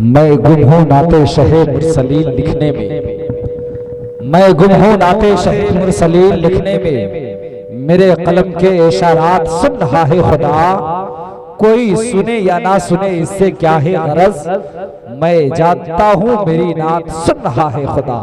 मैं गुम हूं नाते शहे मुरसलीन लिखने में, मैं गुम हूं नाते शहे मुरसलीन लिखने में। मेरे कलम के इशारात सुन रहा है खुदा, कोई सुने या ना सुने इससे क्या है गरज। मैं जानता हूं मेरी नात सुन रहा है खुदा।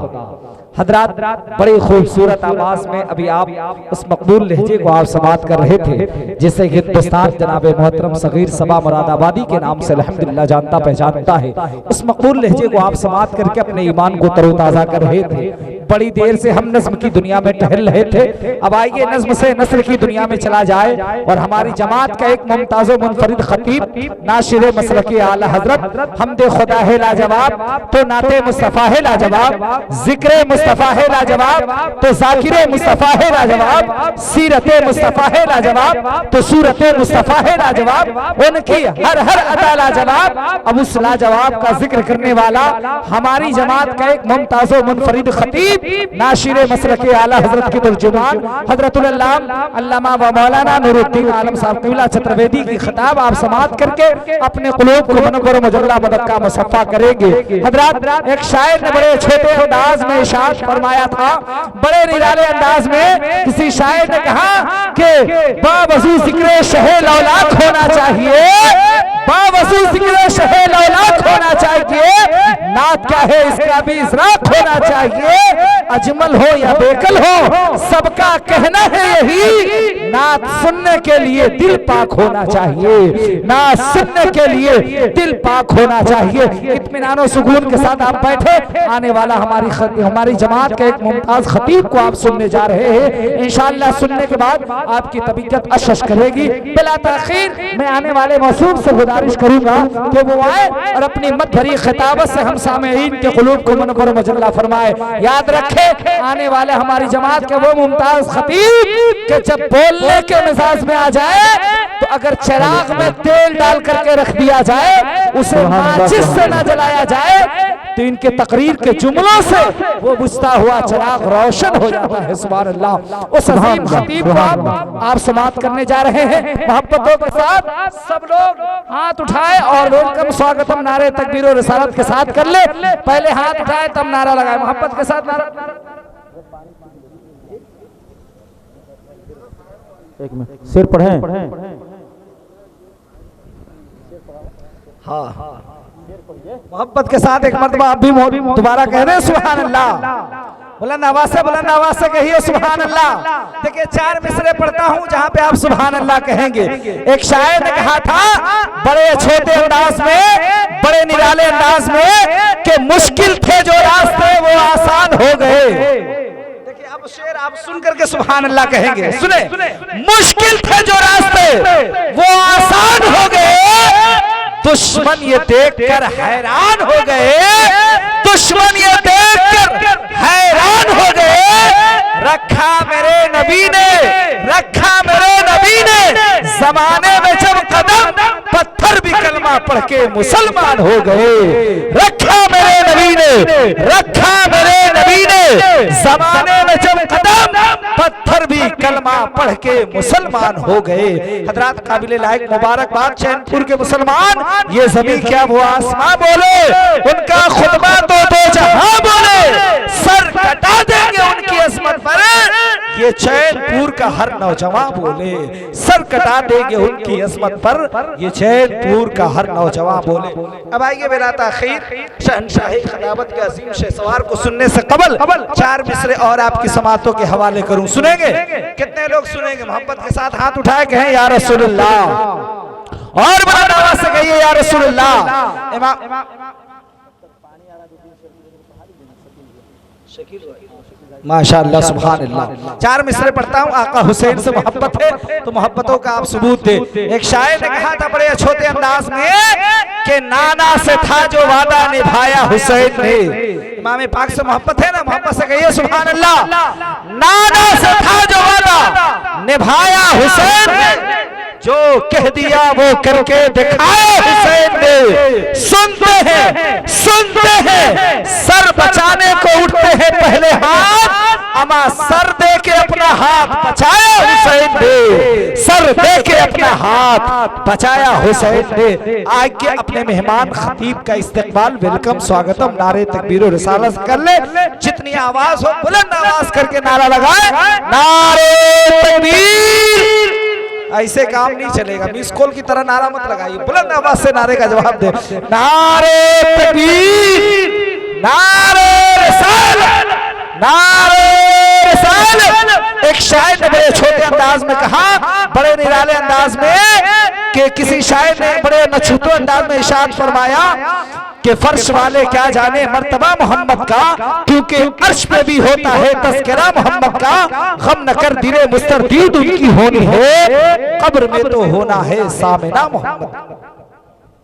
हजरात, बड़ी खूबसूरत आवाज में अभी आप उस मकबूल लहजे को आप समात कर रहे थे जिसे हिंदुस्तान जनाब मोहतरम सगीर सबा मुरादाबादी के नाम से अल्हम्दुलिल्लाह जानता पहचानता है। उस मकबूल लहजे को आप समात करके अपने ईमान को तरोताजा कर रहे थे। बड़ी देर से हम नज्म की दुनिया में टहल रहे थे, अब आइए नज्म से नस्र की दुनिया में चला जाए और हमारी जमात का एक मुमताज़ व मुनफरिद खतीब नाशिर मसलके आला हजरत हमदे खुदा है लाजवाब तो नाते मुस्तफा है लाजवाब, जिक्र मुस्तफा है लाजवाब तो जाकिरे मुस्तफा है लाजवाब, सीरते मुस्तफा है लाजवाब तो सूरते मुस्तफा है लाजवाब। उनकी हर हर अदा लाजवाब। अब उस लाजवाब का जिक्र करने वाला हमारी जमात का एक मुमताज़ व मुनफरिद खतीब नाशिर मसलके आला हजरत की तर्जुमान हजरतुल अल्लामा व मौलाना नूरुद्दीन आलम साहब क़िबला चतुर्वेदी की खिताब आप समात करके अपने क़ुलूब को मनव्वर मुजल्ला मदद का मुसफ़्फ़ा करेंगे। हजरात, एक शायर ने बड़े छोटे अंदाज में इरशाद फरमाया था, बड़े निराले अंदाज में किसी शायर ने कहा कि बावजू ज़िक्र शहे लौलाक होना चाहिए, बावजू ज़िक्र शहे लौलाक होना चाहिए, नात क्या है इसका भी इज़राक होना चाहिए। अजमल हो या बेकल हो सबका कहना है यही, नात सुनने के लिए दिल पाक होना चाहिए, नात सुनने के लिए दिल पाक होना चाहिए। इत्मीनान और सुकून के साथ आप बैठे, आने वाला हमारी जमात के एक मुमताज खतीब को आप सुनने जा रहे हैं। इंशाअल्लाह सुनने के बाद आपकी तबीयत अशश करेगी। बिला ताखीर मैं आने वाले मौसूम से गुजारिश करूंगा कि वो आए और अपनी मत भरी खिताबत से हम सामईन के क़ुलूब को मनव्वर मुजल्ला फरमाए। याद रखे, आने वाले हमारी जमात के वो मुमताज खतीब के जब बोलने के मिजाज में आ जाए तो अगर चिराग में तेल डाल करके रख दिया जाए, उसे माचिस से न जलाया जाए, तो इनके तकरीर के जुमलों से वो बुझता हुआ चिराग रोशन हो जाता है। सुभान अल्लाह। उस अजीम खतीब को आप समात करने जा रहे हैं। मोहब्बतों के साथ सब लोग हाथ उठाए और वेलकम स्वागतम नारे तकबीर और रिसालत के साथ कर ले। पहले हाथ उठाए तब नारा लगाए, मोहब्बत के साथ नारा। एक मिनट, सिर पढ़ें। हाँ, मोहब्बत के साथ एक मर्तबा आप भी दोबारा कह रहे हैं सुभान अल्लाह। बुलंद आवाज से कहिए सुभान अल्लाह। देखिए, 4 मिसरे पढ़ता हूँ जहाँ पे आप सुभान अल्लाह कहेंगे। एक शायर ने कहा था बड़े छोटे अंदाज में, बड़े निराले अंदाज में कि मुश्किल थे जो रास्ते वो आसान हो गए। देखिए, अब शेर आप सुन करके सुभान अल्लाह कहेंगे। सुने, मुश्किल थे जो रास्ते वो आसान हो गए, दुश्मन ये देखकर हैरान हो गए, दुश्मन ये देखकर हैरान हो गए। रखा मेरे नबी ने, रखा मेरे नबी ने जमाने में जब कदम, पत्थर भी कलमा पढ़ के मुसलमान हो गए। रखा मेरे नबी ने, रखा मेरे नबी ने जमाने में जब कदम, पत्थर भी कलमा पढ़ के मुसलमान हो गए। हजरात, काबिल लायक मुबारकबाद चैनपुर के मुसलमान, ये ज़मीन क्या वो आसमां बोले, उनका खुतबा तो दो जहां बोले, सर कटा देंगे उनकी अजमत पर, ये चैनपुर का हर नौजवान बोले, सर कटा देंगे उनकी अजमत पर, ये चैनपुर का हर नौजवान बोले। अब आइए बिला ताखीर शहंशाही खिलाफत के अजीम शहसवार को सुनने से कबल 4 मिसरे और आपकी समातों के हवाले करूं। सुनेंगे? कितने लोग सुनेंगे? मोहब्बत के साथ हाथ उठाए कहें या रसूलुल्लाह, और बुलंद आवाज से कहिए या रसूलुल्लाह। इमाम माशाअल्लाह सुभान अल्लाह। 4 मिसरे पढ़ता हूँ, आका हुसैन से मोहब्बत है तो मोहब्बतों का आप सबूत दे। एक शायर ने कहा था बड़े छोटे अंदाज में कि नाना से था जो वादा निभाया हुसैन ने। इमाम पाक से मोहब्बत है ना, मोहब्बत से कहिए सुभान अल्लाह। नाना से था जो वादा निभाया हुसैन ने, जो कह दिया वो करके दिखाया हुसैन ने। सुनते हैं सर बचाने को उठते हैं पहले हाथ, अमा सर दे के अपना हाथ बचाया हुसैन ने। सर देके अपना हाथ बचाया हुसैन ने। आगे अपने मेहमान खतीब का इस्तकबाल, वेलकम, स्वागतम, नारे तकबीर और रिसालत कर ले। जितनी आवाज हो बुलंद आवाज करके नारा लगाए, नारे तकबीर। ऐसे काम नहीं चलेगा, मिस कॉल की तरह नारा मत लगाइए, बुलंद आवाज से नारे का जवाब दे। नारे तकबीर, नारे रिसालत, नारे रिसालत। एक शायर ने बड़े छोटे अंदाज में कहा, बड़े निराले अंदाज में, कि किसी शायर ने बड़े नछूते अंदाज में इरशाद फरमाया कि फर्श वाले क्या जाने मर्तबा मोहम्मद का, क्योंकि अर्श पे भी होता है तज़किरा मोहम्मद का। गम न कर दिले मुस्तरदीद उनकी होनी है, कब्र में तो होना है सामिना मोहम्मद।